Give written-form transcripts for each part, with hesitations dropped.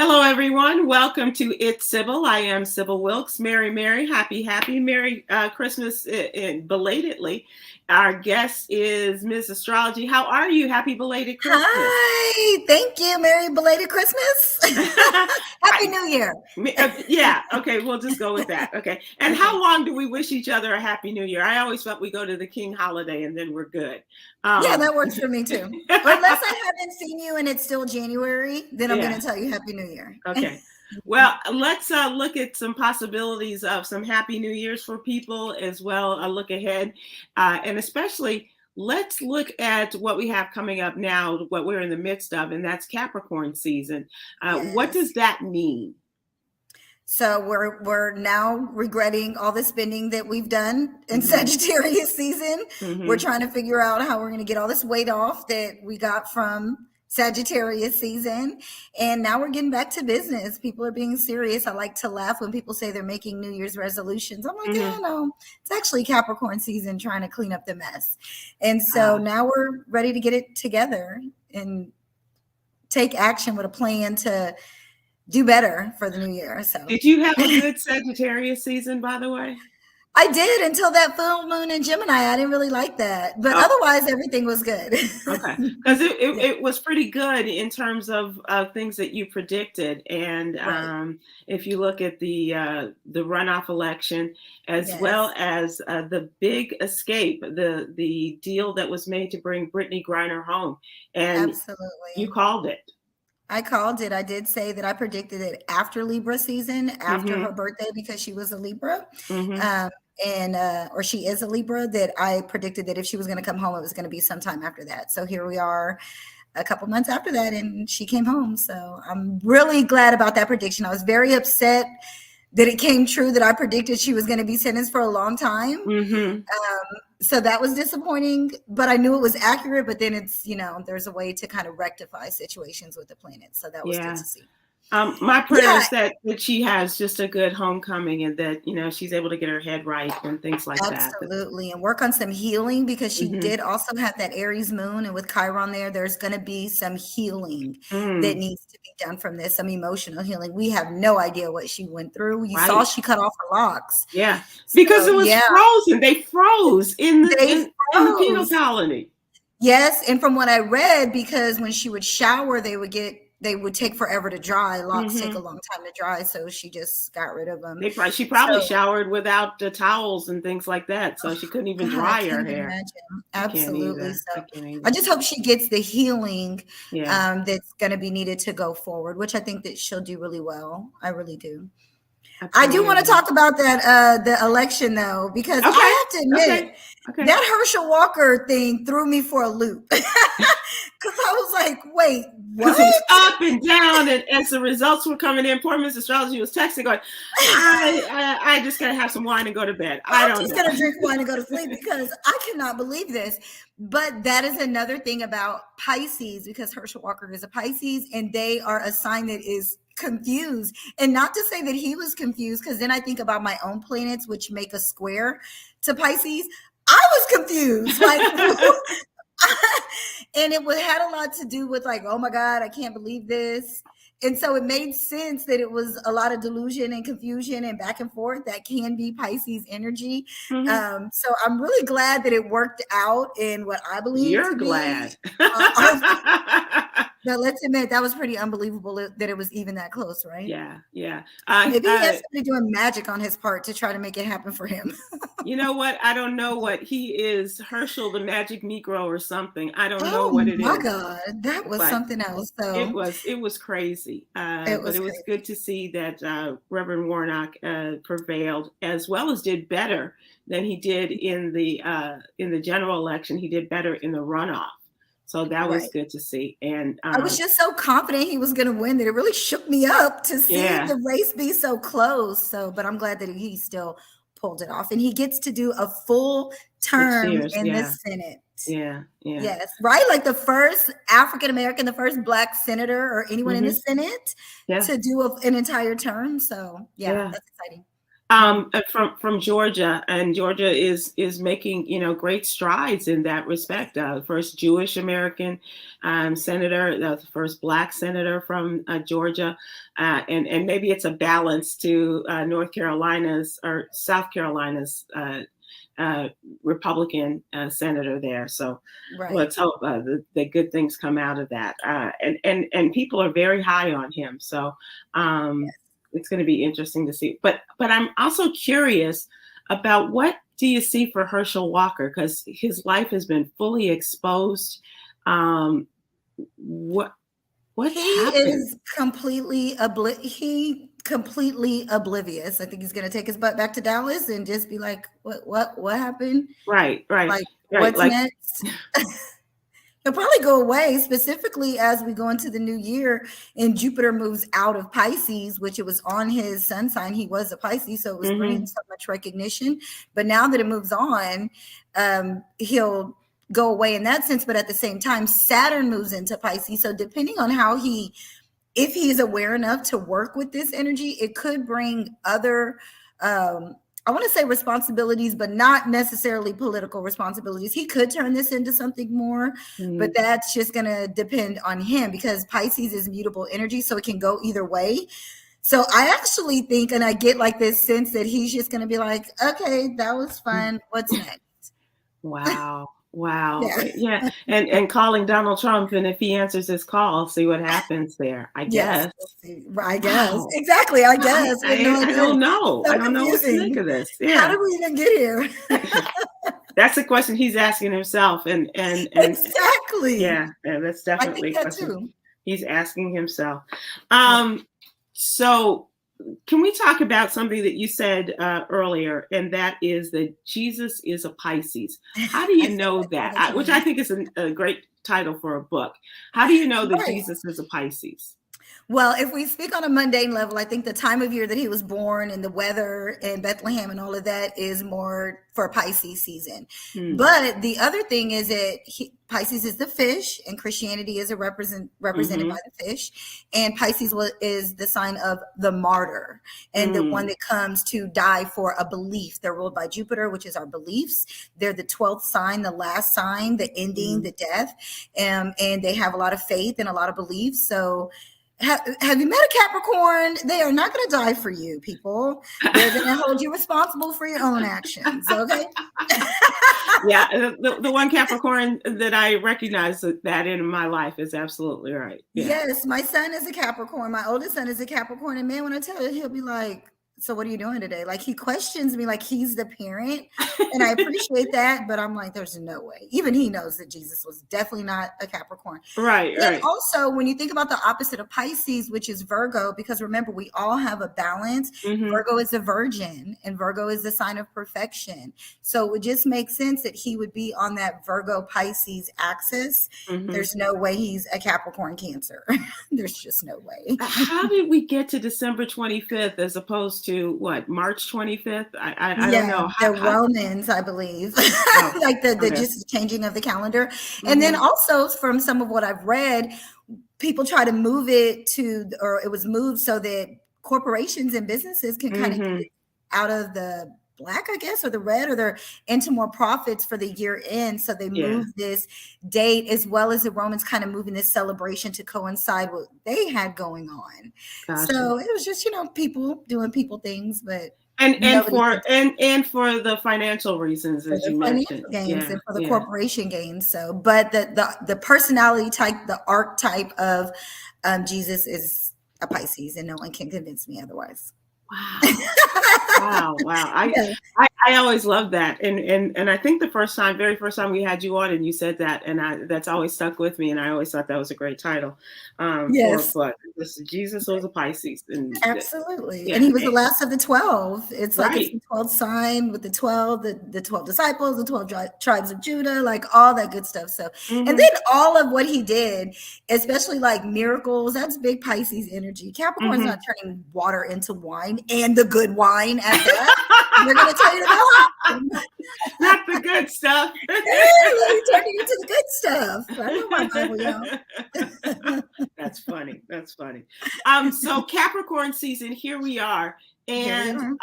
Hello, everyone. Welcome to It's Sybil. I am Sybil Wilkes. Merry, happy, Merry Christmas belatedly. Our guest is Ms. Astrology. How are you? Happy belated Christmas. Hi, thank you. Merry belated Christmas. Happy New Year. Yeah, okay, we'll just go with that. Okay. And how long do we wish each other a Happy New Year? I always felt we go to the King holiday and then we're good. Yeah, that works for me too. Unless I haven't seen you and it's still January, then I'm going to tell you Happy New Year. Okay. Well, let's look at some possibilities of some Happy New Years for people as well. A look ahead, and especially let's look at what we have coming up now, what we're in the midst of, and that's Capricorn season. Yes. What does that mean? So we're now regretting all the spending that we've done in Sagittarius season. We're trying to figure out how we're going to get all this weight off that we got from Sagittarius season. And now we're getting back to business. People are being serious. I like to laugh when people say they're making New Year's resolutions. I'm like, yeah, no, it's actually Capricorn season trying to clean up the mess. And so now we're ready to get it together and take action with a plan to do better for the new year. So did you have a good Sagittarius season, by the way? I did, until that full moon in Gemini. I didn't really like that, but otherwise everything was good. Okay, because it was pretty good in terms of things that you predicted, and if you look at the runoff election as well as the big escape, the deal that was made to bring Brittney Griner home, and you called it. I called it. I did say that I predicted it after Libra season, after her birthday, because she was a Libra. Or she is a Libra, that I predicted that if she was going to come home, it was going to be sometime after that. So here we are a couple months after that, and she came home. So I'm really glad about that prediction. I was very upset that it came true, that I predicted she was going to be sentenced for a long time. So that was disappointing, but I knew it was accurate. But then it's, there's a way to kind of rectify situations with the planet. So that was good to see. My prayer is that she has just a good homecoming, and that, she's able to get her head right and things like that. Absolutely. And work on some healing, because she did also have that Aries moon, and with Chiron there's going to be some healing that needs to be done from this, some emotional healing. We have no idea what she went through. You saw she cut off her locks. Yeah. Because it was frozen. They froze in the penal colony. Yes. And from what I read, because when she would shower, they would take forever to dry. Locks take a long time to dry, so she just got rid of them. She probably showered without the towels and things like that, so she couldn't even dry her hair. Imagine. Absolutely. So I just hope she gets the healing that's going to be needed to go forward, which I think that she'll do really well. I really do. Absolutely. I do want to talk about that the election, though, because I have to admit that Herschel Walker thing threw me for a loop, because I was like, wait, what? It was up and down, and as the results were coming in, poor Miss Astrology was texting going, I just gotta have some wine and go to bed. I'm just gonna drink wine and go to sleep, because I cannot believe this. But that is another thing about Pisces, because Herschel Walker is a Pisces, and they are a sign that is confused. And not to say that he was confused, because then I think about my own planets, which make a square to Pisces. I was confused, and it had a lot to do with like, oh my God, I can't believe this. And so it made sense that it was a lot of delusion and confusion and back and forth that can be Pisces energy. So I'm really glad that it worked out in what I believe. You're glad. But let's admit, that was pretty unbelievable that it was even that close, right? Yeah. Maybe he has somebody doing magic on his part to try to make it happen for him. You know what? I don't know what he is. Herschel, the magic Negro or something. I don't know what it is. Oh my God, that was something else. So it was crazy. But it was good to see that Reverend Warnock prevailed, as well as did better than he did in the general election. He did better in the runoff. So that was good to see. And I was just so confident he was going to win that it really shook me up to see the race be so close. But I'm glad that he still pulled it off, and he gets to do a full term in the Senate. Yes, right. Like the first African-American, the first Black senator or anyone in the Senate to do an entire term. So that's exciting. From Georgia, and Georgia is making great strides in that respect. First Jewish American senator, the first Black senator from Georgia, and maybe it's a balance to North Carolina's or South Carolina's Republican senator there. So let's hope that good things come out of that. And people are very high on him. So. It's going to be interesting to see. But I'm also curious about what do you see for Herschel Walker, because his life has been fully exposed. What he happened? Is completely completely oblivious. I think he's going to take his butt back to Dallas and just be like, what happened? Right. Like, what's next? He'll probably go away, specifically as we go into the new year and Jupiter moves out of Pisces, which it was on his sun sign. He was a Pisces, so it was bringing so much recognition. But now that it moves on, he'll go away in that sense. But at the same time, Saturn moves into Pisces. So depending on how if he's aware enough to work with this energy, it could bring other I want to say responsibilities, but not necessarily political responsibilities. He could turn this into something more, but that's just going to depend on him, because Pisces is mutable energy, so it can go either way. So I actually think, and I get like this sense that he's just going to be like, okay, that was fun. What's next? Wow. Yeah. And calling Donald Trump, and if he answers his call, see what happens there. I guess. I guess. Wow. Exactly. I guess. I don't know. So I don't know what to think of this. Yeah. How did we even get here? That's the question he's asking himself. And exactly. Yeah, that's definitely I think that too. He's asking himself. So can we talk about something that you said earlier, and that is that Jesus is a Pisces? How do you know that? Which I think is a great title for a book. How do you know that Jesus is a Pisces? Well, if we speak on a mundane level, I think the time of year that he was born and the weather in Bethlehem and all of that is more for Pisces season. But the other thing is that Pisces is the fish, and Christianity is represented by the fish. And Pisces is the sign of the martyr, and the one that comes to die for a belief. They're ruled by Jupiter, which is our beliefs. They're the 12th sign, the last sign, the ending, the death. And they have a lot of faith and a lot of beliefs. So have you met a Capricorn? They are not going to die for you, people. They're going to hold you responsible for your own actions. Okay. Yeah, the one Capricorn that I recognize that in my life is absolutely right. Yeah. Yes, my son is a Capricorn. My oldest son is a Capricorn, and man, when I tell you, he'll be like, so what are you doing today? Like, he questions me like he's the parent, and I appreciate that, but I'm like, there's no way. Even he knows that Jesus was definitely not a Capricorn. Right. And also, when you think about the opposite of Pisces, which is Virgo, because remember, we all have a balance. Virgo is a virgin, and Virgo is the sign of perfection. So it would just make sense that he would be on that Virgo-Pisces axis. There's no way he's a Capricorn Cancer. There's just no way. How did we get to December 25th as opposed to what, March 25th? I don't know. The Romans, I believe, like the just changing of the calendar. And then also from some of what I've read, people try to move it or it was moved so that corporations and businesses can kind of get out of the black, I guess, or the red, or they're into more profits for the year end. So they moved this date, as well as the Romans kind of moving this celebration to coincide with what they had going on. Gotcha. So it was just, people doing people things, but and for the financial reasons, as you mentioned, gains and for the corporation gains. So, but the personality type, the archetype of Jesus is a Pisces, and no one can convince me otherwise. Wow. I always loved that. And I think the very first time we had you on and you said that, and that's always stuck with me. And I always thought that was a great title. But Jesus was a Pisces. Absolutely. And he was the last of the 12. It's like it's the 12th sign with the 12, the 12 disciples, the 12 tribes of Judah, like all that good stuff. So, and then all of what he did, especially like miracles, that's big Pisces energy. Capricorn's not turning water into wine, and the good wine at that. They're going to tell you about not the good stuff. Let me turn you into the good stuff. I know my Bible, y'all. That's funny. So Capricorn season, here we are. And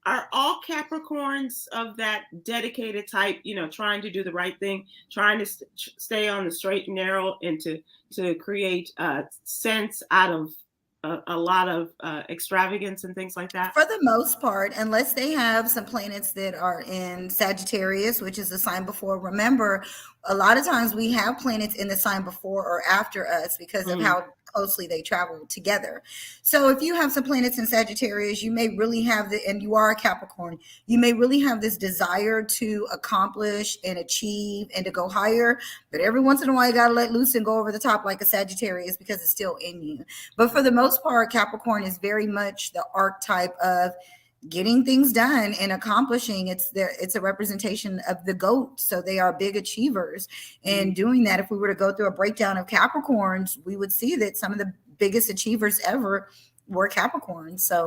are all Capricorns of that dedicated type, trying to do the right thing, trying to stay on the straight and narrow, and to create sense out of a lot of extravagance and things like that? For the most part, unless they have some planets that are in Sagittarius, which is the sign before. Remember, a lot of times we have planets in the sign before or after us because of how closely they travel together. So if you have some planets in Sagittarius, you may really have and you are a Capricorn, you may really have this desire to accomplish and achieve and to go higher. But every once in a while, you got to let loose and go over the top like a Sagittarius because it's still in you. But for the most part, Capricorn is very much the archetype of getting things done and accomplishing. It's a representation of the goat. So they are big achievers. And doing that, if we were to go through a breakdown of Capricorns, we would see that some of the biggest achievers ever were Capricorns. So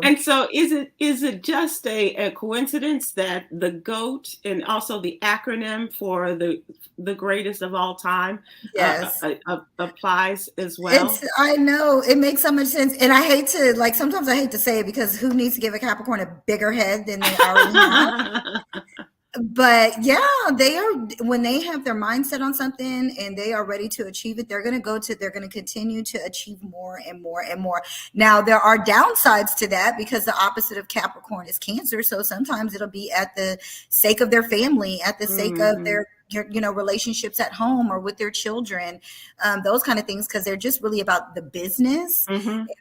is it just a coincidence that the GOAT and also the acronym for the greatest of all time applies as well? I know it makes so much sense, and I hate to sometimes I hate to say it because who needs to give a Capricorn a bigger head than they already have? But yeah, they are, when they have their mindset on something and they are ready to achieve it, they're going to continue to achieve more and more and more. Now, there are downsides to that because the opposite of Capricorn is Cancer. So sometimes it'll be at the sake of their family, at the sake of their relationships at home or with their children, those kind of things, because they're just really about the business.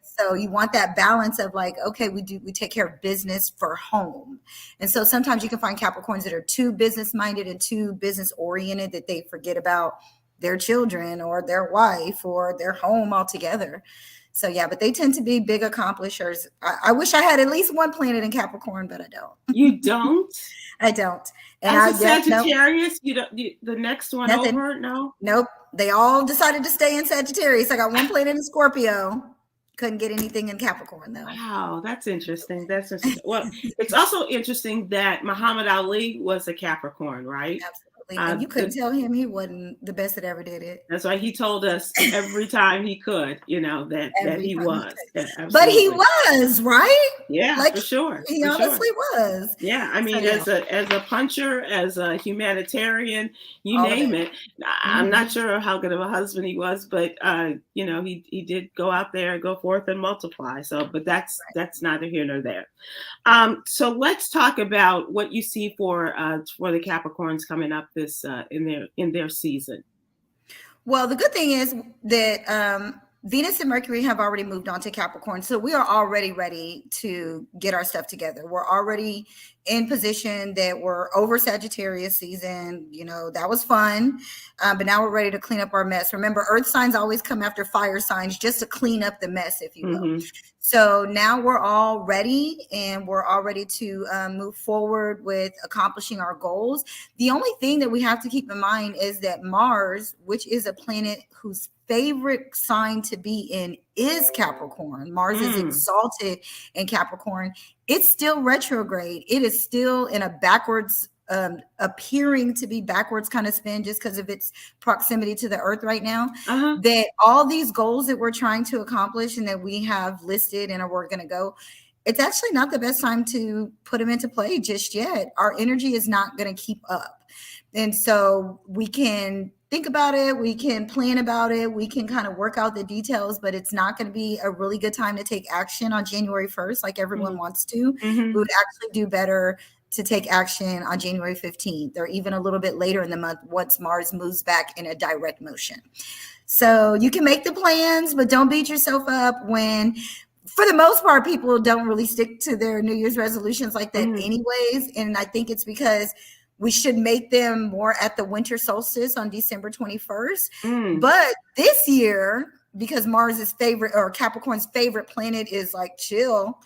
So you want that balance of okay, we take care of business for home. And so sometimes you can find Capricorns that are too business minded and too business oriented that they forget about their children or their wife or their home altogether. So yeah, but they tend to be big accomplishers. I wish I had at least one planet in Capricorn, but I don't. You don't? I don't. And as a Sagittarius, you don't. The next one over? No. Nope. They all decided to stay in Sagittarius. I got one planet in Scorpio. Couldn't get anything in Capricorn though. Wow, that's interesting. Well, it's also interesting that Muhammad Ali was a Capricorn, right? Absolutely. And you couldn't tell him he wasn't the best that ever did it. That's why he told us every time he could, that he was. But he was, right? Yeah, for sure. He honestly was. Yeah, I mean, as a puncher, as a humanitarian, you name it. I'm not sure how good of a husband he was, but he did go out there and go forth and multiply. So, but that's neither here nor there. So let's talk about what you see for the Capricorns coming up this in their season. Well, the good thing is that Venus and Mercury have already moved on to Capricorn. So we are already ready to get our stuff together. We're already in position that we're over Sagittarius season. That was fun. But now we're ready to clean up our mess. Remember, earth signs always come after fire signs just to clean up the mess, if you will. So now we're all ready and we're all ready to move forward with accomplishing our goals. The only thing that we have to keep in mind is that Mars, which is a planet whose favorite sign to be in is Capricorn. Mars is exalted in Capricorn. It's still retrograde. It is still in a backwards, appearing to be backwards kind of spin just because of its proximity to the earth right now. That all these goals that we're trying to accomplish and that we have listed and are we're going to go, it's actually not the best time to put them into play just yet. Our energy is not going to keep up. And so we can think about it, we can plan about it, we can kind of work out the details, but it's not going to be a really good time to take action on January 1st like everyone wants to. We would actually do better to take action on January 15th or even a little bit later in the month once Mars moves back in a direct motion. So you can make the plans, but don't beat yourself up when, for the most part, people don't really stick to their New Year's resolutions like that anyways. And I think it's because we should make them more at the winter solstice on December 21st. But this year, because Mars's favorite or Capricorn's favorite planet is chill,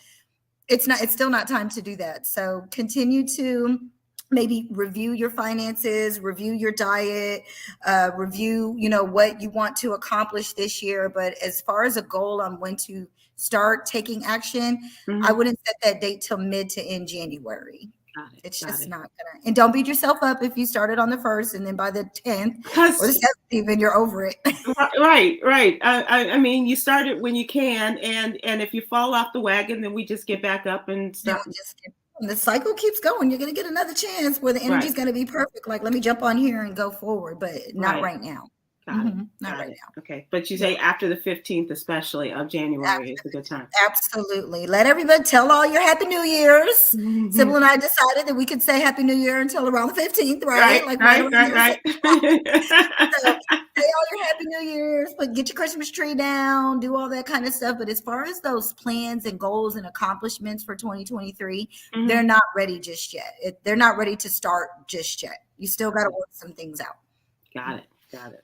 it's still not time to do that. So continue to maybe review your finances, review your diet, review, what you want to accomplish this year. But as far as a goal on when to start taking action, I wouldn't set that date till mid to end January. It's just not gonna, and don't beat yourself up if you started on the 1st and then by the 10th or the 17th even you're over it. Right. I mean, you start it when you can, and if you fall off the wagon, then we just get back up and start. the cycle keeps going. You're going to get another chance where the energy is going to be perfect. Like, let me jump on here and go forward, but not right now. Got it. Not right now. Okay. But you say after the 15th, especially of January, is a good time. Absolutely. Let everybody tell all your Happy New Year's. Sybil and I decided that we could say Happy New Year until around the 15th, right? Right. So, say all your Happy New Year's, but get your Christmas tree down, do all that kind of stuff. But as far as those plans and goals and accomplishments for 2023, they're not ready just yet. They're not ready to start just yet. You still got to work some things out. Got it.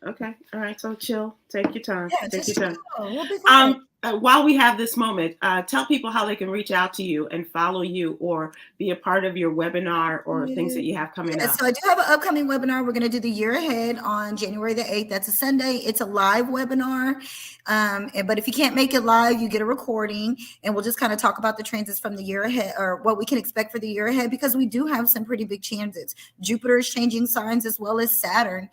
Okay. All right. So chill. Take your time. Yeah, Take your time. We'll be fine. While we have this moment, tell people how they can reach out to you and follow you or be a part of your webinar or things that you have coming up. So I do have an upcoming webinar. We're going to do the year ahead on January the 8th. That's a Sunday. It's a live webinar. But if you can't make it live, you get a recording, and we'll just kind of talk about the transits from the year ahead, or what we can expect for the year ahead, because we do have some pretty big transits. Jupiter is changing signs as well as Saturn.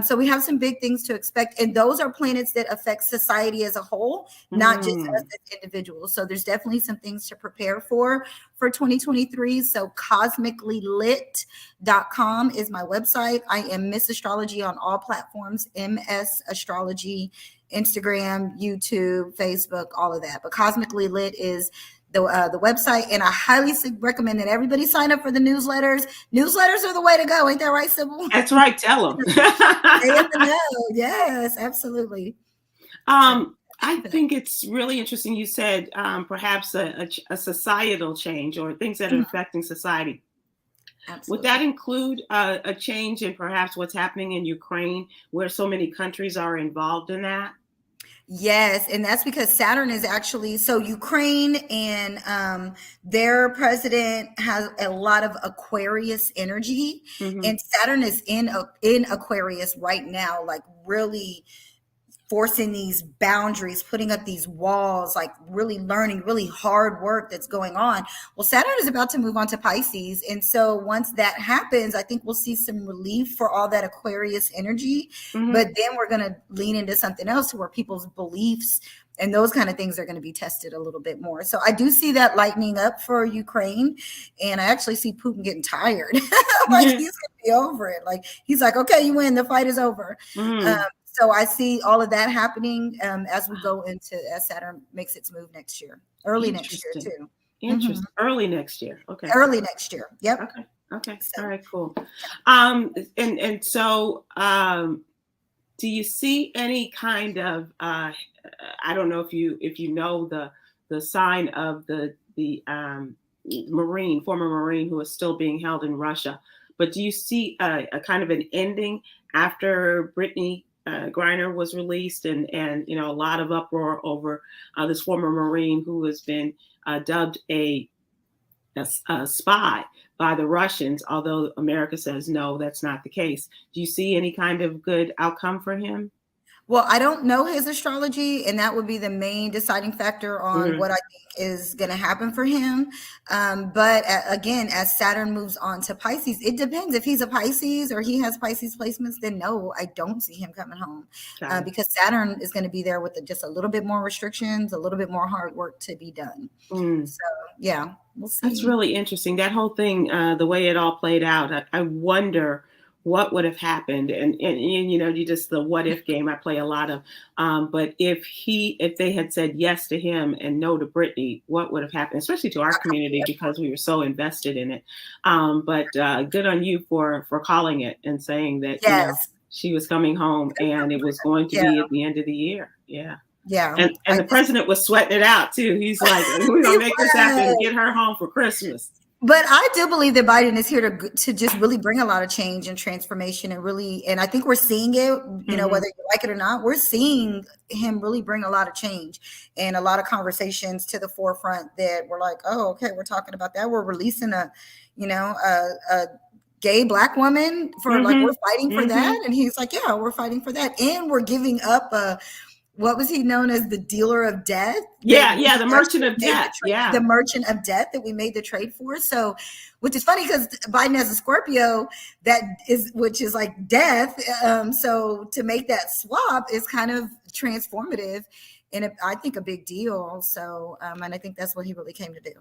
So we have some big things to expect. And those are planets that affect society as a whole, not just us as individuals. So there's definitely some things to prepare for 2023. So cosmicallylit.com is my website. I am Miss Astrology on all platforms, MS Astrology, Instagram, YouTube, Facebook, all of that. But Cosmically Lit is the website, and I highly recommend that everybody sign up for the newsletters. Newsletters are the way to go. Ain't that right, Sybil? That's right. Tell them. They have to know. Yes, absolutely. I think it's really interesting. You said perhaps a societal change or things that are affecting society. Absolutely. Would that include a change in perhaps what's happening in Ukraine, where so many countries are involved in that? Yes, and that's because Saturn is actually, so Ukraine and their president has a lot of Aquarius energy, and Saturn is in Aquarius right now, like really forcing these boundaries, putting up these walls, like really learning, really hard work that's going on. Well, Saturn is about to move on to Pisces. And so once that happens, I think we'll see some relief for all that Aquarius energy. But then we're going to lean into something else where people's beliefs and those kind of things are going to be tested a little bit more. So I do see that lightening up for Ukraine. And I actually see Putin getting tired. Like he's going to be over it. Like he's like, okay, you win. The fight is over. So I see all of that happening as we go into, as Saturn makes its move next year, early next year too. Interesting. Early next year. Okay. Early next year. Yep. Okay. So. All right, cool. And so do you see any kind of I don't know if you know the sign of the former Marine who is still being held in Russia, but do you see a kind of an ending after Brittney Griner was released, and a lot of uproar over this former Marine who has been dubbed a spy by the Russians, although America says no, that's not the case. Do you see any kind of good outcome for him? Well, I don't know his astrology, and that would be the main deciding factor on what I think is going to happen for him. But again, as Saturn moves on to Pisces, it depends. If he's a Pisces or he has Pisces placements, then no, I don't see him coming home because Saturn is going to be there with just a little bit more restrictions, a little bit more hard work to be done. So, yeah, we'll see. That's really interesting. That whole thing, the way it all played out, I wonder what would have happened, and you just the what if game I play a lot of. But if they had said yes to him and no to Brittney, what would have happened, especially to our community because we were so invested in it. But good on you for calling it and saying that she was coming home and it was going to be at the end of the year. Yeah. And the president was sweating it out too. He's like, we're gonna make this happen and get her home for Christmas. But I do believe that Biden is here to just really bring a lot of change and transformation and I think we're seeing it, whether you like it or not, we're seeing him really bring a lot of change and a lot of conversations to the forefront that we're like, oh, okay, we're talking about that. We're releasing a gay Black woman for like, we're fighting for that. And he's like, yeah, we're fighting for that. And we're giving up what was he known as, the dealer of death? The merchant of death. The merchant of death that we made the trade for. So, which is funny because Biden has a Scorpio which is like death. So to make that swap is kind of transformative and I think a big deal. So, and I think that's what he really came to do.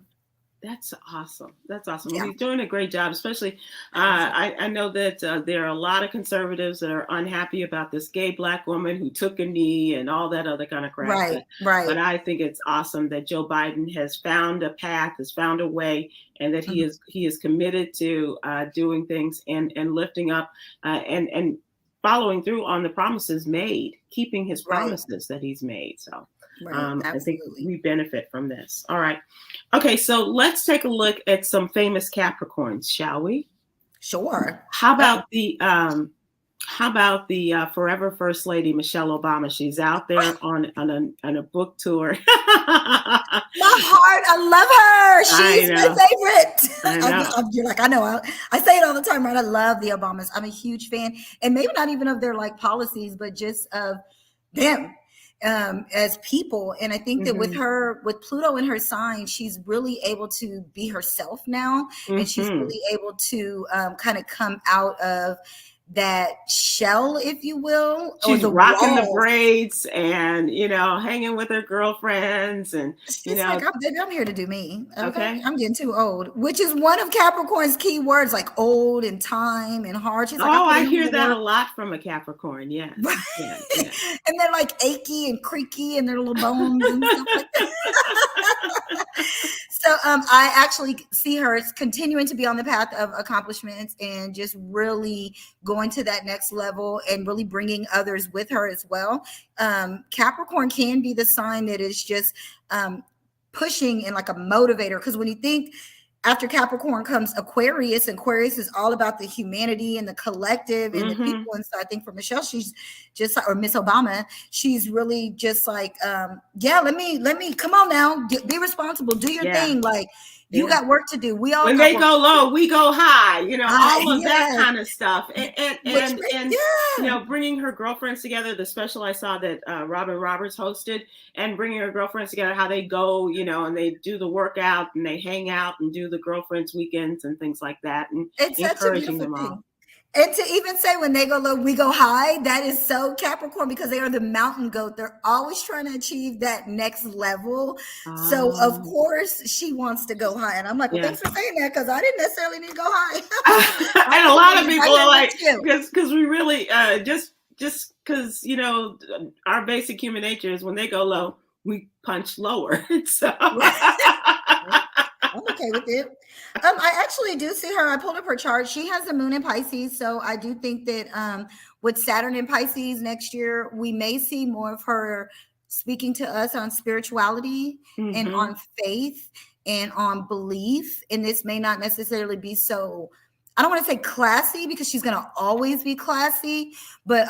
That's awesome. That's awesome. Yeah. He's doing a great job, especially I know that there are a lot of conservatives that are unhappy about this gay Black woman who took a knee and all that other kind of crap. Right. But I think it's awesome that Joe Biden has found a path, has found a way, and that he is committed to doing things and lifting up and following through on the promises made, keeping his promises that he's made. So I think we benefit from this. All right. Okay, so let's take a look at some famous Capricorns, shall we? Sure. How about the forever First Lady Michelle Obama? She's out there on a book tour. My heart, I love her. She's my favorite. I know. You're like, I know. I say it all the time, right? I love the Obamas. I'm a huge fan, and maybe not even of their like policies, but just of them as people. And I think that with Pluto in her sign, she's really able to be herself now, and she's really able to kind of come out of that shell, if you will. She's rocking the braids and, hanging with her girlfriends. And, she's like, I'm here to do me. Okay. I'm getting too old, which is one of Capricorn's key words, like old and time and hard. She's like, I hear that a lot from a Capricorn. Yeah. Yeah. And they're like achy and creaky and their little bones and stuff like that. So I actually see her continuing to be on the path of accomplishments and just really going to that next level and really bringing others with her as well. Capricorn can be the sign that is just pushing and like a motivator, because when you think after Capricorn comes Aquarius, and Aquarius is all about the humanity and the collective and the people. And so I think for Michelle, she's just, or Miss Obama, she's really just like, let me come on now, be responsible, do your thing. Like, you got work to do. We all, when they go low, we go high, all of that kind of stuff. And bringing her girlfriends together, the special I saw that Robin Roberts hosted, and bringing her girlfriends together, how they go, and they do the workout and they hang out and do the girlfriends weekends and things like that, and it's encouraging them all. And to even say when they go low, we go high, that is so Capricorn, because they are the mountain goat. They're always trying to achieve that next level. So of course she wants to go high. And I'm like, well, thanks for saying that, because I didn't necessarily need to go high. And a lot of people are like, because we really just because our basic human nature is when they go low, we punch lower. So I'm okay with it. I actually do see her. I pulled up her chart. She has the moon in Pisces. So I do think that with Saturn in Pisces next year, we may see more of her speaking to us on spirituality and on faith and on belief. And this may not necessarily be so, I don't want to say classy, because she's going to always be classy, but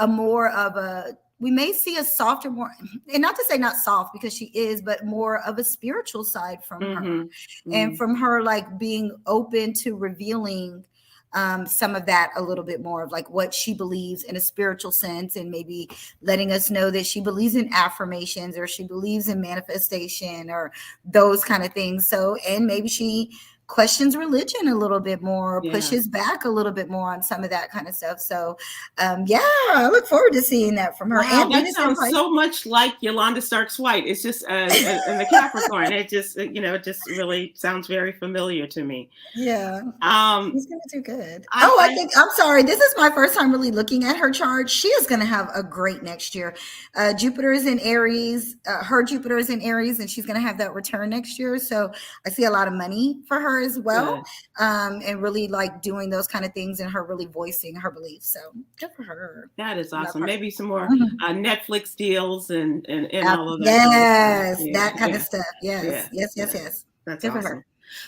we may see a softer, more, and not to say not soft, because she is, but more of a spiritual side from her, and from her like being open to revealing some of that a little bit more of like what she believes in a spiritual sense, and maybe letting us know that she believes in affirmations, or she believes in manifestation, or those kind of things. So, and maybe she questions religion a little bit more, pushes back a little bit more on some of that kind of stuff. So I look forward to seeing that from her. Wow, and that sounds so much like Yolanda Starks White. It's just in the Capricorn. It just it just really sounds very familiar to me. Yeah. She's gonna do good. I'm sorry, this is my first time really looking at her chart. She is gonna have a great next year. Jupiter is in Aries, her Jupiter is in Aries, and she's gonna have that return next year. So I see a lot of money for her as well, and really like doing those kind of things, and her really voicing her beliefs. So good for her. That is awesome. Maybe some more Netflix deals and all of that. Yes, that kind of stuff. Yes. That's good awesome. For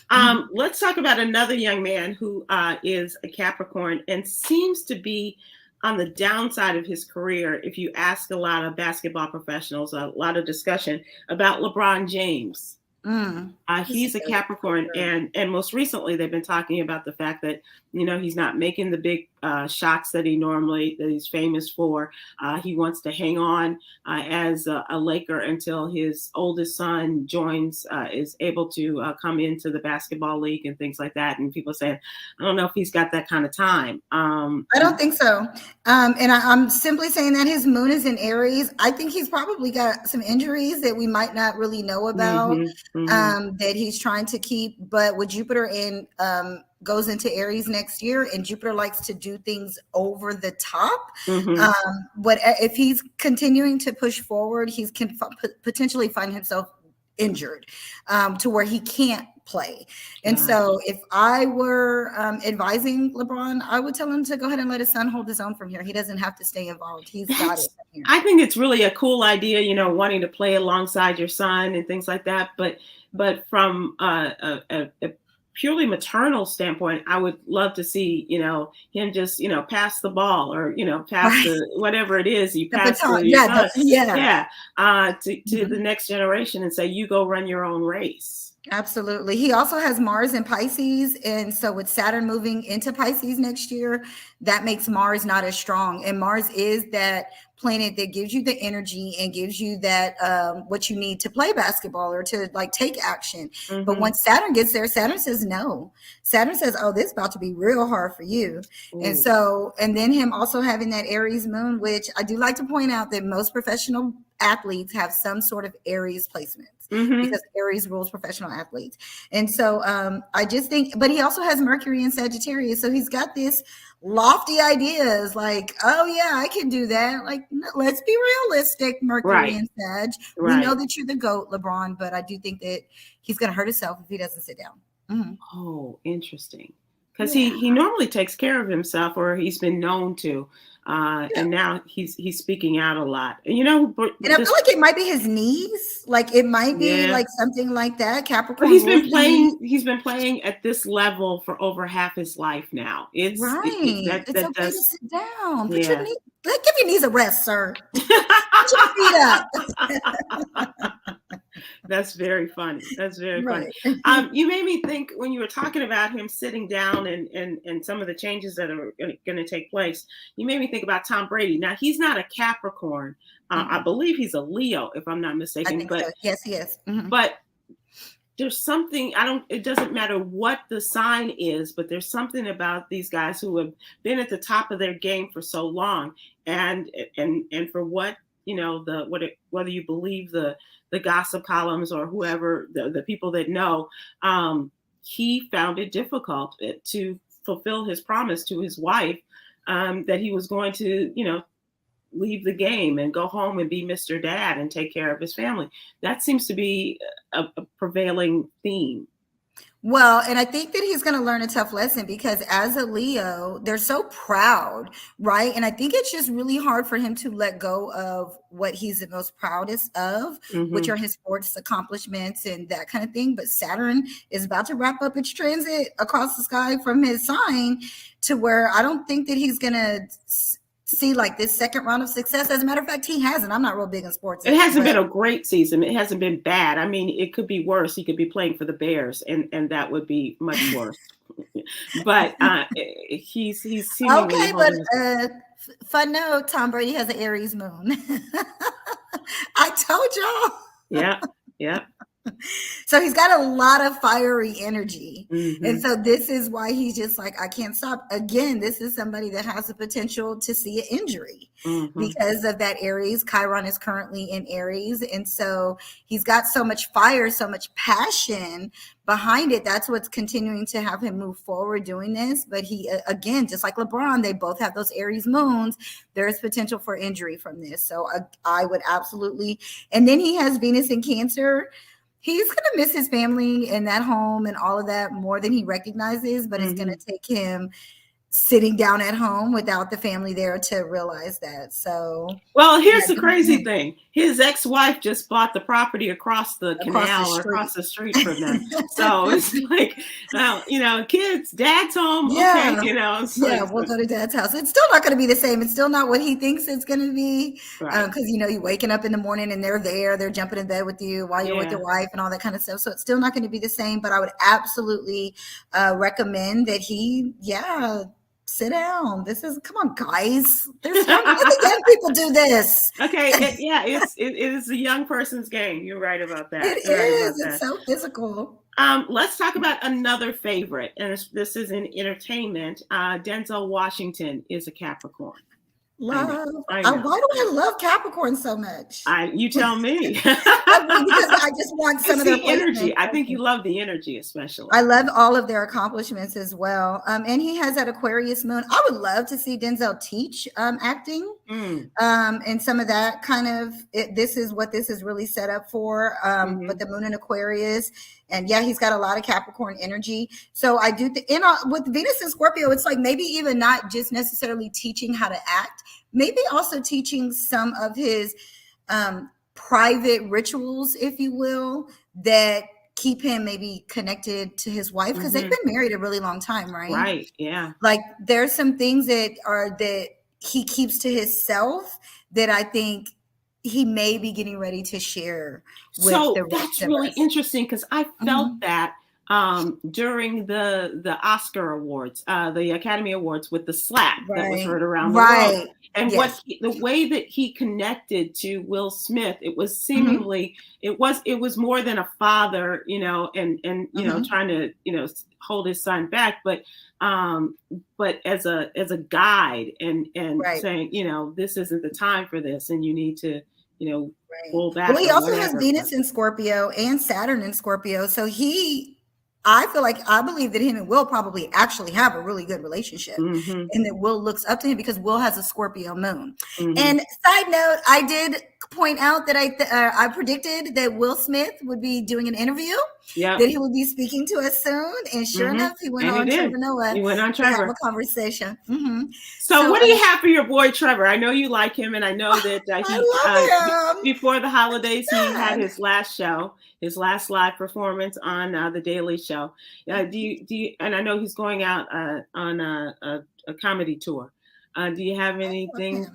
her. Let's talk about another young man who is a Capricorn and seems to be on the downside of his career. If you ask a lot of basketball professionals, a lot of discussion about LeBron James. He's a Capricorn, and most recently they've been talking about the fact that he's not making the big shots that he's famous for. He wants to hang on as a Laker until his oldest son is able to come into the basketball league and things like that. And people say, I don't know if he's got that kind of time. I don't think so. And I'm simply saying that his moon is in Aries. I think he's probably got some injuries that we might not really know about, that he's trying to keep. But with Jupiter goes into Aries next year, and Jupiter likes to do things over the top. But if he's continuing to push forward, he can potentially find himself injured to where he can't play. And so if I were advising LeBron, I would tell him to go ahead and let his son hold his own from here. He doesn't have to stay involved. He's got it from here. I think it's really a cool idea, wanting to play alongside your son and things like that. But from a purely maternal standpoint, I would love to see, him just, pass the ball or, pass the whatever it is you pass to the next generation and say, you go run your own race. Absolutely. He also has Mars in Pisces. And so with Saturn moving into Pisces next year, that makes Mars not as strong. And Mars is that planet that gives you the energy and gives you that what you need to play basketball or to take action. But once Saturn gets there, Saturn says no. Saturn says, oh, this is about to be real hard for you. And then him also having that Aries moon, which I do like to point out that most professional athletes have some sort of Aries placements. Because Aries rules professional athletes. And so I just think, but he also has Mercury in Sagittarius. So he's got this lofty ideas like, oh yeah, I can do that. Like, let's be realistic, Mercury and Sag. We know that you're the GOAT, LeBron, but I do think that he's going to hurt himself if he doesn't sit down. Oh, interesting. Because he normally takes care of himself, or he's been known to. And now he's speaking out a lot. And I feel like it might be his knees. Like it might be like something like that. Capricorn. But he's been playing at this level for over half his life now. It's okay to sit down. Put your knees, give your knees a rest, sir. Put your feet up. That's very funny. That's very funny. You made me think when you were talking about him sitting down and some of the changes that are going to take place. You made me think about Tom Brady. Now, he's not a Capricorn. I believe he's a Leo, if I'm not mistaken. I think so. Yes, he is. But there's something, it doesn't matter what the sign is, but there's something about these guys who have been at the top of their game for so long. And for what, whether you believe the gossip columns or whoever, the people that know, he found it difficult to fulfill his promise to his wife that he was going to, leave the game and go home and be Mr. Dad and take care of his family. That seems to be a prevailing theme. Well, and I think that he's going to learn a tough lesson because as a Leo, they're so proud, right? And I think it's just really hard for him to let go of what he's the most proudest of, which are his sports accomplishments and that kind of thing. But Saturn is about to wrap up its transit across the sky from his sign to where I don't think that he's going to see like this second round of success. As a matter of fact, he hasn't. I'm not real big in sports. It hasn't been a great season. It hasn't been bad. I mean, it could be worse. He could be playing for the Bears, and that would be much worse. But he's seemingly okay. But fun note: Tom Brady has an Aries moon. I told y'all. Yeah. So he's got a lot of fiery energy. And so this is why he's just like, I can't stop. Again, this is somebody that has the potential to see an injury because of that Aries. Chiron is currently in Aries. And so he's got so much fire, so much passion behind it. That's what's continuing to have him move forward doing this. But he, again, just like LeBron, they both have those Aries moons. There is potential for injury from this. So I would absolutely. And then he has Venus in Cancer. He's going to miss his family and that home and all of that more than he recognizes, but it's going to take him sitting down at home without the family there to realize that. So, well, here's the crazy thing. His ex-wife just bought the property across the canal or across the street from them. So it's like, well, kids, dad's home. Yeah. Okay, we'll go to dad's house. It's still not going to be the same. It's still not what he thinks it's going to be. Because, you're waking up in the morning and they're there. They're jumping in bed with you while you're with your wife and all that kind of stuff. So it's still not going to be the same. But I would absolutely recommend that he, sit down. Come on, guys. There's young, let the young people do this. Okay. It is a young person's game. You're right about that. It is. It's so physical. Let's talk about another favorite, and this is in entertainment. Denzel Washington is a Capricorn. Love. Why do I love Capricorn so much? You tell me. Because I just want some of their energy. I think you love the energy, especially. I love all of their accomplishments as well. And he has that Aquarius moon. I would love to see Denzel teach acting. And some of that kind of this is what this is really set up for. But the moon in Aquarius, and yeah, he's got a lot of Capricorn energy. So I do with Venus and Scorpio, it's like maybe even not just necessarily teaching how to act, maybe also teaching some of his private rituals, if you will, that keep him maybe connected to his wife, because they've been married a really long time, right? Right. Yeah. Like there's some things that he keeps to himself that I think he may be getting ready to share with the rest that's of really us. interesting, because I felt that during the Oscar Awards, the Academy Awards, with the slap that was heard around the world. And the way that he connected to Will Smith, it was seemingly it was more than a father, and trying to hold his son back, but as a guide and saying, this isn't the time for this, and you need to pull back. Well, he also has Venus in Scorpio and Saturn in Scorpio, so I believe that him and Will probably actually have a really good relationship, and that Will looks up to him because Will has a Scorpio moon. And side note, I did point out that I predicted that Will Smith would be doing an interview, that he would be speaking to us soon, and sure enough, he went on Trevor Noah. He went on Trevor. To have a conversation. So what do you have for your boy Trevor? I know you like him, and I know that before the holidays he had his last show, his last live performance on the Daily Show. Do you? And I know he's going out on a comedy tour. Do you have anything?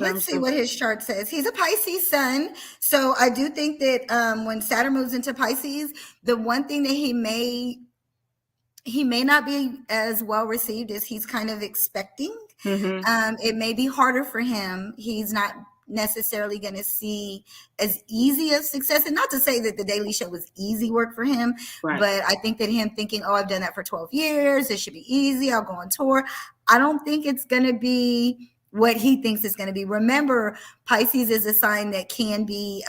Let's see what his chart says. He's a Pisces sun. So I do think that when Saturn moves into Pisces, the one thing that he may not be as well received as he's kind of expecting. It may be harder for him. He's not necessarily going to see as easy of success. And not to say that the Daily Show was easy work for him, but I think that him thinking, I've done that for 12 years. It should be easy. I'll go on tour. I don't think it's going to be what he thinks it's going to be. Remember, Pisces is a sign that can be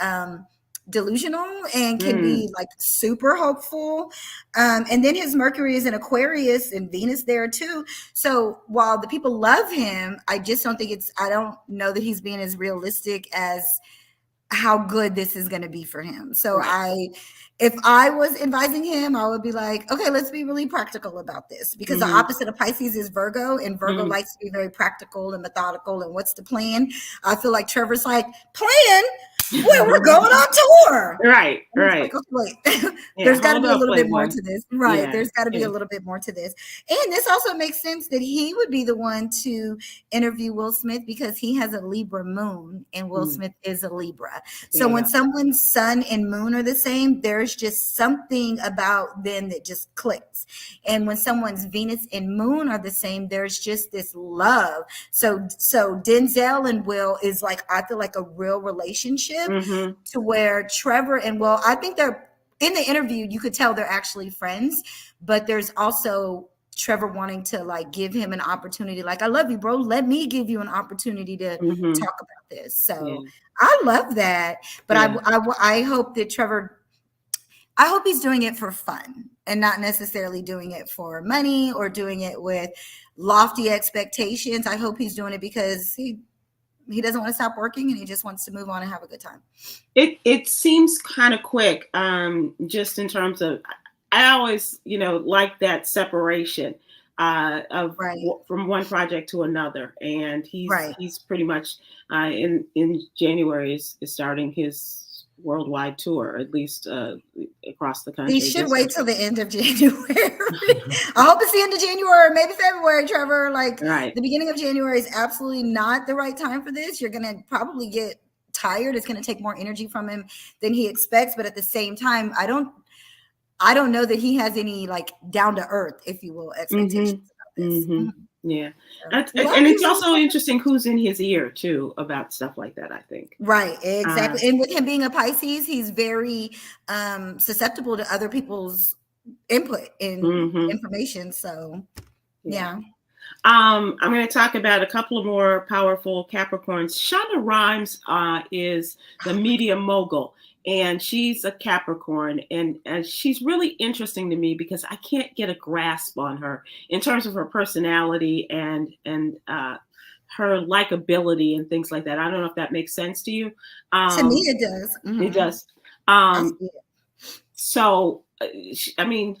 delusional and can be like super hopeful. And then his Mercury is in Aquarius and Venus there too. So while the people love him, I just don't think I don't know that he's being as realistic as how good this is going to be for him. So if I was advising him, I would be like, okay, let's be really practical about this, because the opposite of Pisces is Virgo, and Virgo likes to be very practical and methodical. And what's the plan? I feel like Trevor's like, plan? Well, we're going on tour. Right. Like, okay, wait. There's got to be a little bit more to this. There's got to be a little bit more to this. And this also makes sense that he would be the one to interview Will Smith, because he has a Libra moon and Will Smith is a Libra. So when someone's sun and moon are the same, there's just something about them that just clicks. And when someone's Venus and moon are the same, there's just this love. So Denzel and Will is like, I feel like a real relationship. To where Trevor and Will, I think they're in the interview, you could tell they're actually friends, but there's also Trevor wanting to like give him an opportunity. Like, I love you, bro. Let me give you an opportunity to talk about this. So I love that. But I hope that Trevor, I hope he's doing it for fun and not necessarily doing it for money or doing it with lofty expectations. I hope he's doing it because he doesn't want to stop working and he just wants to move on and have a good time. It seems kind of quick, just in terms of, I always, like that separation of from one project to another. And he's pretty much in January is starting his worldwide tour, at least across the country. He should wait till the end of January. I hope it's the end of January, maybe February, Trevor. The beginning of January is absolutely not the right time for this. You're going to probably get tired. It's going to take more energy from him than he expects. But at the same time, I don't know that he has any like down to earth, if you will, expectations about this. Yeah. And it's also interesting who's in his ear too about stuff like that, I think. Right, exactly. And with him being a Pisces, he's very susceptible to other people's input and information. So yeah. I'm going to talk about a couple of more powerful Capricorns. Shonda Rhimes is the media mogul, and she's a Capricorn, and she's really interesting to me because I can't get a grasp on her in terms of her personality and her likability and things like that. I don't know if that makes sense to you. To me, it does. It does. So, I mean,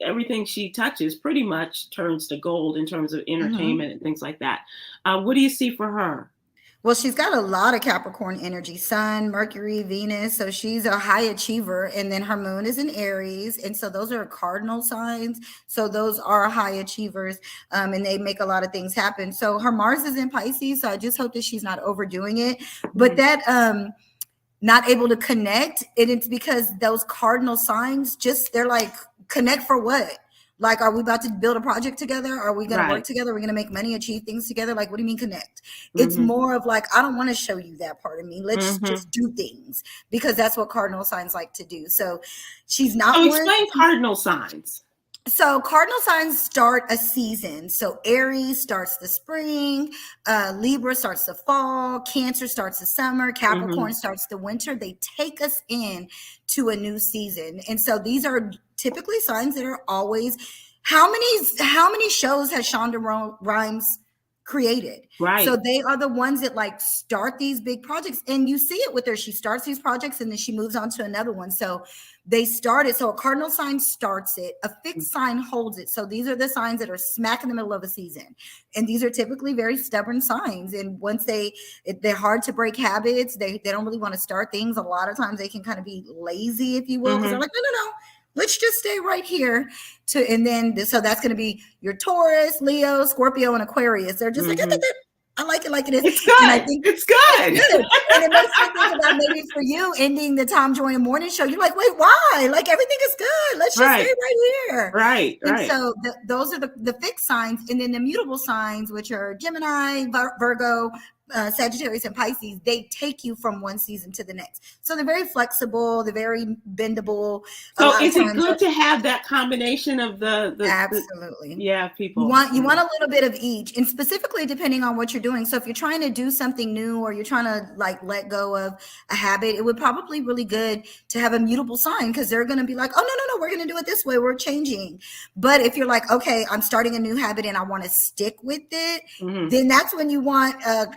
everything she touches pretty much turns to gold in terms of entertainment and things like that. What do you see for her? Well, she's got a lot of Capricorn energy, Sun, Mercury, Venus. So she's a high achiever. And then her moon is in Aries. And so those are cardinal signs. So those are high achievers, and they make a lot of things happen. So her Mars is in Pisces. So I just hope that she's not overdoing it. But that not able to connect, and it's because those cardinal signs they're like, connect for what? Like, are we about to build a project together? Are we going to work together? Are we going to make money, achieve things together? Like, what do you mean connect? It's more of like, I don't want to show you that part of me. Let's just do things, because that's what cardinal signs like to do. So she's not. So explain cardinal signs. So cardinal signs start a season. So Aries starts the spring, Libra starts the fall, Cancer starts the summer, Capricorn starts the winter. They take us in to a new season. And so these are typically signs that are always, how many shows has Shonda Rhimes created? Right. So they are the ones that like start these big projects, and you see it with her. She starts these projects and then she moves on to another one. So they started. So a cardinal sign starts it, a fixed sign holds it. So these are the signs that are smack in the middle of a season. And these are typically very stubborn signs. And once they're hard to break habits, they don't really want to start things. A lot of times they can kind of be lazy, if you will, because they're like, no. Let's just stay right here. So that's going to be your Taurus, Leo, Scorpio, and Aquarius. They're just like, I like it like it is. It's good. And I think it's good. And it makes me think about maybe for you ending the Tom Joy and Morning Show. You're like, wait, why? Like, everything is good. Let's just stay right here. Right. And so those are the fixed signs. And then the mutable signs, which are Gemini, Virgo, Sagittarius, and Pisces, they take you from one season to the next. So they're very flexible. They're very bendable. So is it good to have that combination of the absolutely. People you want a little bit of each, and specifically depending on what you're doing. So if you're trying to do something new, or you're trying to like let go of a habit, it would probably be really good to have a mutable sign, because they're going to be like, oh, no, we're going to do it this way. We're changing. But if you're like, okay, I'm starting a new habit and I want to stick with it, then that's when you want a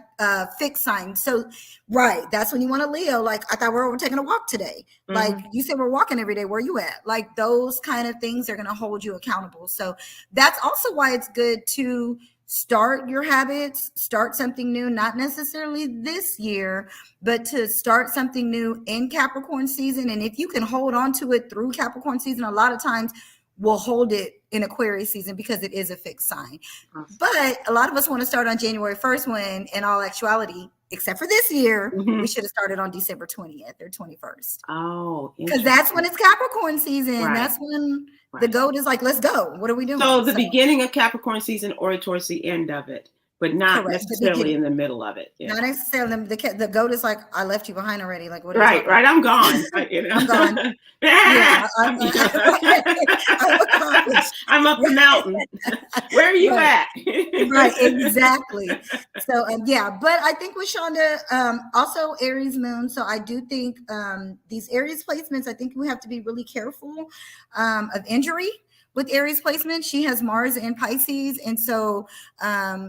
fixed sign. So that's when you want a Leo. Like, I thought we were taking a walk today. Like, you said we're walking every day. Where you at? Like, those kind of things are going to hold you accountable. So that's also why it's good to start your habits, start something new, not necessarily this year, but to start something new in Capricorn season. And if you can hold on to it through Capricorn season, a lot of times we'll hold it in Aquarius season because it is a fixed sign. But a lot of us want to start on January 1st, when in all actuality, except for this year, we should have started on December 20th or 21st. Oh, because that's when it's Capricorn season. That's when the goat is like, let's go. What are we doing? So the beginning of Capricorn season, or towards the end of it, but not necessarily in the middle of it. Not necessarily. The goat is like, I left you behind already. Like, what? Right. I'm gone. I'm gone. I'm accomplished. I'm up the mountain. Where are you at? Right. Exactly. So but I think with Shonda, also Aries moon. So I do think these Aries placements, I think we have to be really careful of injury. With Aries placement, she has Mars in Pisces. And so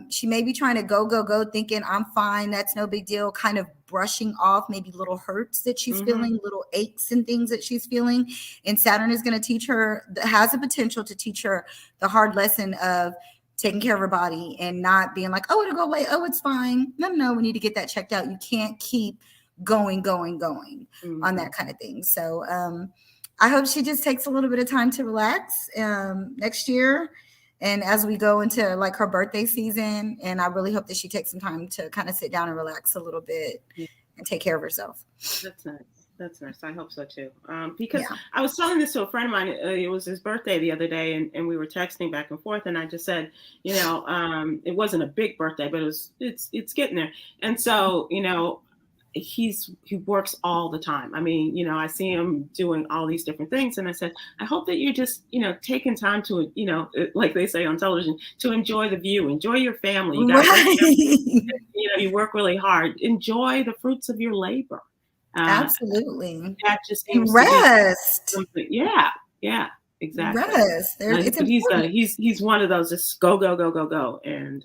she may be trying to go, thinking I'm fine. That's no big deal. Kind of brushing off maybe little hurts that she's feeling, little aches and things that she's feeling. And Saturn is going to teach her, has the potential to teach her the hard lesson of taking care of her body and not being like, oh, it'll go away. Oh, it's fine. No, we need to get that checked out. You can't keep going on that kind of thing. So, I hope she just takes a little bit of time to relax next year. And as we go into like her birthday season, and I really hope that she takes some time to kind of sit down and relax a little bit and take care of herself. That's nice. That's nice. I hope so too. Because I was telling this to a friend of mine. It was his birthday the other day, and we were texting back and forth. And I just said, it wasn't a big birthday, but it's getting there. And so, he works all the time. I mean, I see him doing all these different things, and I said, I hope that you're just, taking time to, like they say on television, to enjoy the view, enjoy your family. You got you work really hard. Enjoy the fruits of your labor. Absolutely. That just seems rest. To be yeah, exactly. Rest. He's one of those just go, and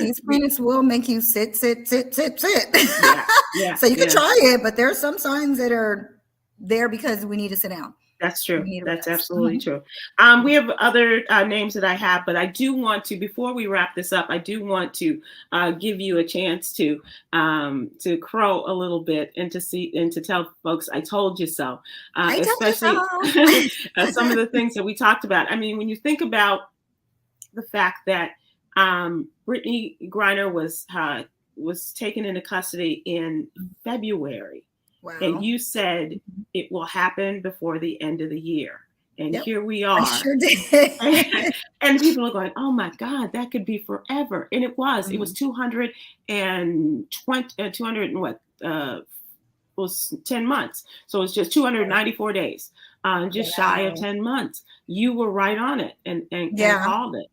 these planets will make you sit. Yeah. So you can try it, but there are some signs that are there because we need to sit down. That's true. That's absolutely true. We have other names that I have, but I do want to, before we wrap this up, I do want to give you a chance to crow a little bit and to tell folks, I told you so. Especially some of the things that we talked about. I mean, when you think about the fact that Brittney Griner was taken into custody in February. Wow. And you said it will happen before the end of the year. And here we are. I sure did. And people are going, oh my God, that could be forever. And it was. Mm-hmm. It was 200 and what? Was 10 months. So it was just 294 days. Just shy of 10 months. You were right on it and called it.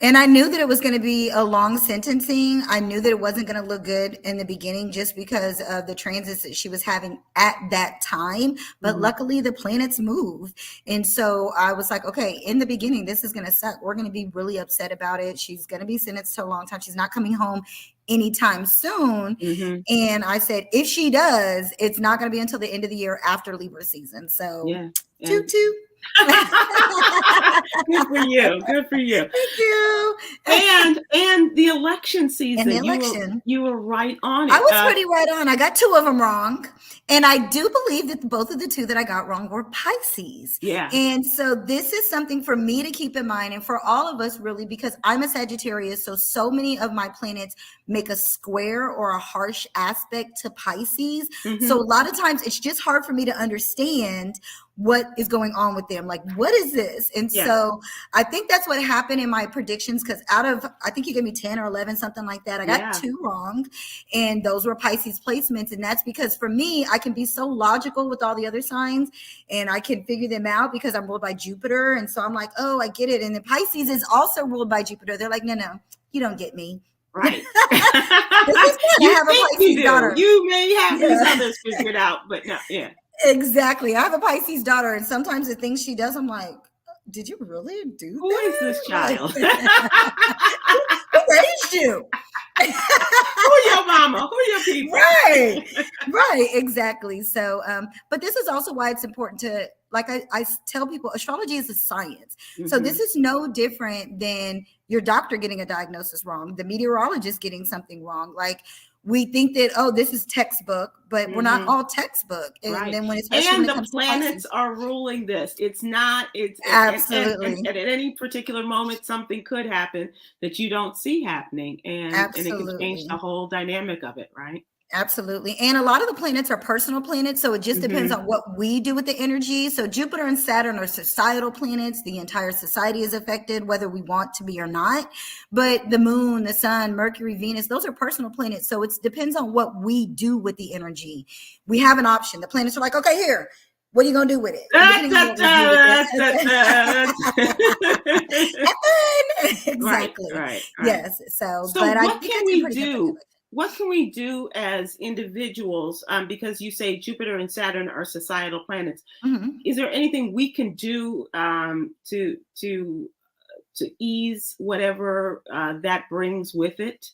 And I knew that it was going to be a long sentencing. I knew that it wasn't going to look good in the beginning just because of the transits that she was having at that time. But luckily the planets move. And so I was like, okay, in the beginning, this is going to suck. We're going to be really upset about it. She's going to be sentenced to a long time. She's not coming home anytime soon. Mm-hmm. And I said, if she does, it's not going to be until the end of the year after Libra season. So toot toot. Good for you. Thank you. And the election season. You were right on it. I was pretty right on. I got 2 of them wrong. And I do believe that both of the 2 that I got wrong were Pisces. Yeah. And so this is something for me to keep in mind and for all of us really, because I'm a Sagittarius. So many of my planets make a square or a harsh aspect to Pisces. Mm-hmm. So a lot of times it's just hard for me to understand what is going on with them. Like, what is this? And so I think that's what happened in my predictions, because out of, I think you gave me 10 or 11, something like that. I got 2 wrong. And those were Pisces placements. And that's because for me, I can be so logical with all the other signs and I can figure them out because I'm ruled by Jupiter. And so I'm like, oh, I get it. And the Pisces is also ruled by Jupiter. They're like, no, you don't get me. Right. I have a Pisces daughter. You may have these others figured out, but no, Exactly. I have a Pisces daughter, and sometimes the things she does, I'm like, did you really do Who that? Who is this child? Who raised you? Who your mama? Who your people? Right, exactly. So, but this is also why it's important to, like I tell people, astrology is a science. Mm-hmm. So this is no different than your doctor getting a diagnosis wrong, the meteorologist getting something wrong. Like, we think that, oh, this is textbook, but we're not all textbook. And then when it's the planets are ruling this. It's not, it's absolutely. And at any particular moment, something could happen that you don't see happening. And it can change the whole dynamic of it, right? Absolutely. And a lot of the planets are personal planets. So it just depends on what we do with the energy. So Jupiter and Saturn are societal planets. The entire society is affected, whether we want to be or not. But the moon, the sun, Mercury, Venus, those are personal planets. So it depends on what we do with the energy. We have an option. The planets are like, okay, here, what are you going to do with it? Exactly. Right. Yes. So but what can we do? What can we do as individuals? Because you say Jupiter and Saturn are societal planets. Mm-hmm. Is there anything we can do to ease whatever that brings with it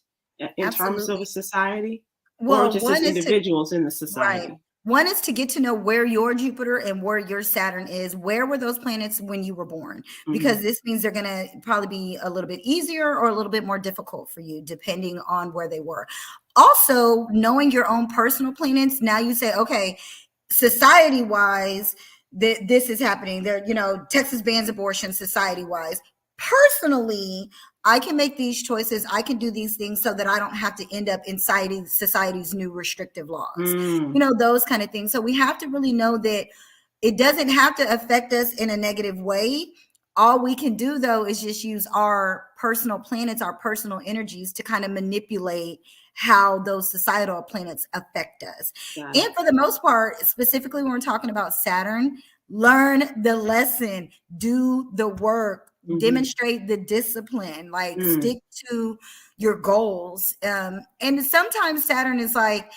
in terms of a society, or just as individuals in the society? Right. One is to get to know where your Jupiter and where your Saturn is. Where were those planets when you were born? Because this means they're going to probably be a little bit easier or a little bit more difficult for you, depending on where they were. Also, knowing your own personal planets. Now you say, okay, society-wise, this is happening. There, Texas bans abortion society-wise. personally, I can make these choices. I can do these things so that I don't have to end up in society's new restrictive laws, those kind of things. So we have to really know that it doesn't have to affect us in a negative way. All we can do, though, is just use our personal planets, our personal energies to kind of manipulate how those societal planets affect us. And for the most part, specifically when we're talking about Saturn, learn the lesson, do the work, demonstrate the discipline, like stick to your goals. And sometimes Saturn is like,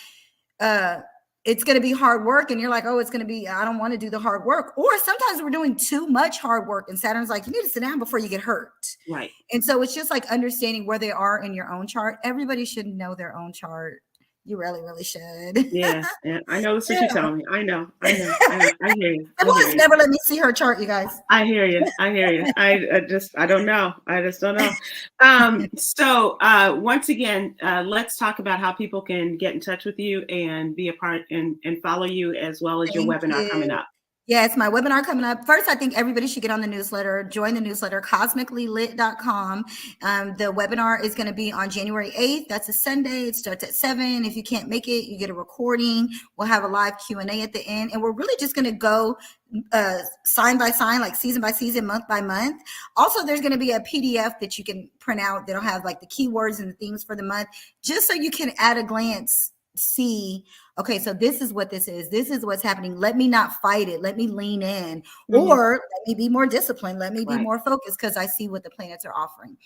it's going to be hard work. And you're like, oh, it's going to be, I don't want to do the hard work. Or sometimes we're doing too much hard work and Saturn's like, you need to sit down before you get hurt. Right. And so it's just like understanding where they are in your own chart. Everybody should know their own chart. You really, really should. Yeah. I know that's what you're telling me. I know. I hear you. Sybil never let me see her chart, you guys. I hear you. I don't know. I just don't know. So once again, let's talk about how people can get in touch with you and be a part and follow you, as well as your webinar coming up. Yes, my webinar coming up. First, I think everybody should get on the newsletter, join the newsletter, cosmicallylit.com. The webinar is going to be on January 8th. That's a Sunday. It starts at 7. If you can't make it, you get a recording. We'll have a live Q&A at the end. And we're really just going to go sign by sign, like season by season, month by month. Also, there's going to be a PDF that you can print out that'll have like the keywords and the themes for the month, just so you can at a glance see, okay, so this is what this is. This is what's happening. Let me not fight it. Let me lean in, or let me be more disciplined. Let me be more focused because I see what the planets are offering.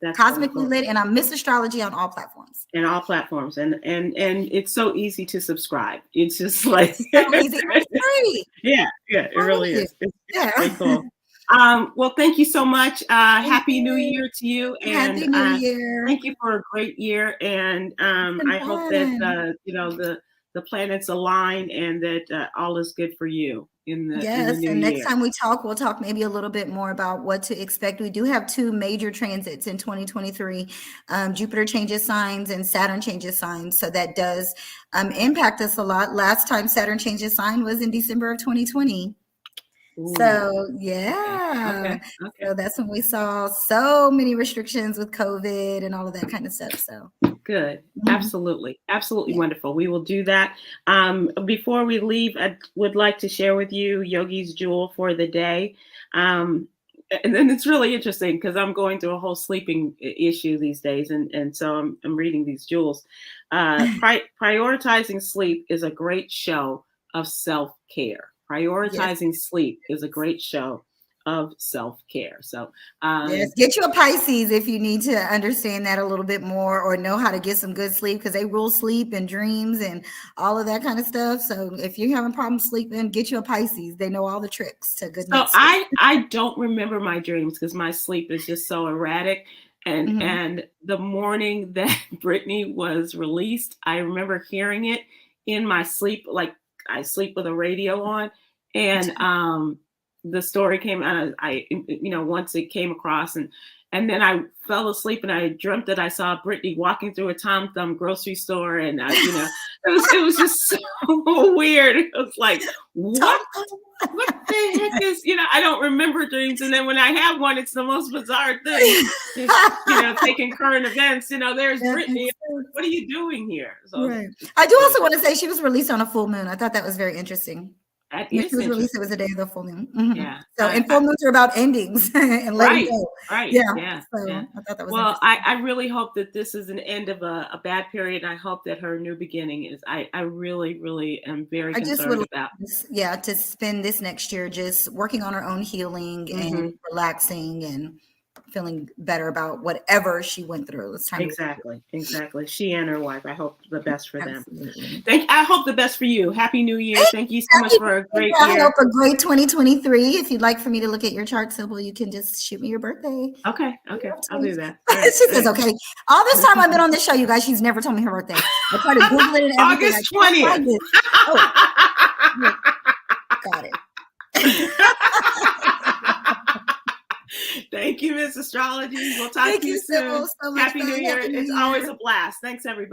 That's Cosmically Lit, and I'm Miss Astrology on all platforms. And all platforms, and it's so easy to subscribe. It's just like it's so easy. It's free. Yeah, it really is. It's very cool. Well, thank you so much. Happy New Year to you. And Happy New Year. Thank you for a great year. And I hope that, the planets align and that all is good for you in the new and next year. time we talk, we'll talk maybe a little bit more about what to expect. We do have 2 major transits in 2023. Jupiter changes signs and Saturn changes signs. So that does impact us a lot. Last time Saturn changes sign was in December of 2020. Ooh. So okay. So that's when we saw so many restrictions with COVID and all of that kind of stuff. So good. Absolutely wonderful. We will do that. Before we leave, I would like to share with you Yogi's jewel for the day. And then it's really interesting because I'm going through a whole sleeping issue these days, and so I'm reading these jewels. Prioritizing sleep is a great show of self-care. Prioritizing sleep is a great show of self-care. So get you a Pisces if you need to understand that a little bit more or know how to get some good sleep, because they rule sleep and dreams and all of that kind of stuff. So if you're having problems sleeping, get you a Pisces. They know all the tricks to good night's sleep. I don't remember my dreams because my sleep is just so erratic. And the morning that Brittney was released, I remember hearing it in my sleep, like I sleep with a radio on, and the story came out. Once it came across, and then I fell asleep, and I dreamt that I saw Brittney walking through a Tom Thumb grocery store, and it was just so weird. It was like, what the heck is, I don't remember dreams, and then when I have one, it's the most bizarre thing. Taking current events. There's Brittney. What are you doing here? So, right. I do also want to say she was released on a full moon. I thought that was very interesting. When she was released, it was the day of the full moon. Yeah. So, and full moons are about endings and letting go. Right. Yeah. So I thought that was well. I really hope that this is an end of a bad period. I hope that her new beginning is. I really, really am very concerned about. To spend this next year just working on her own healing and relaxing and feeling better about whatever she went through. It's time. Exactly. She and her wife. I hope the best for them. I hope the best for you. Happy New Year. Thank you so much for a great year. I hope a great 2023. If you'd like for me to look at your chart, Sybil, you can just shoot me your birthday. Okay. I'll do that. She says okay. All this time I've been on this show, you guys, she's never told me her birthday. I tried to Google it and everything. August 20th. Got it. Thank you, Miss Astrology. We'll talk to you soon. So Happy New Year. It's always a blast. Thanks, everybody.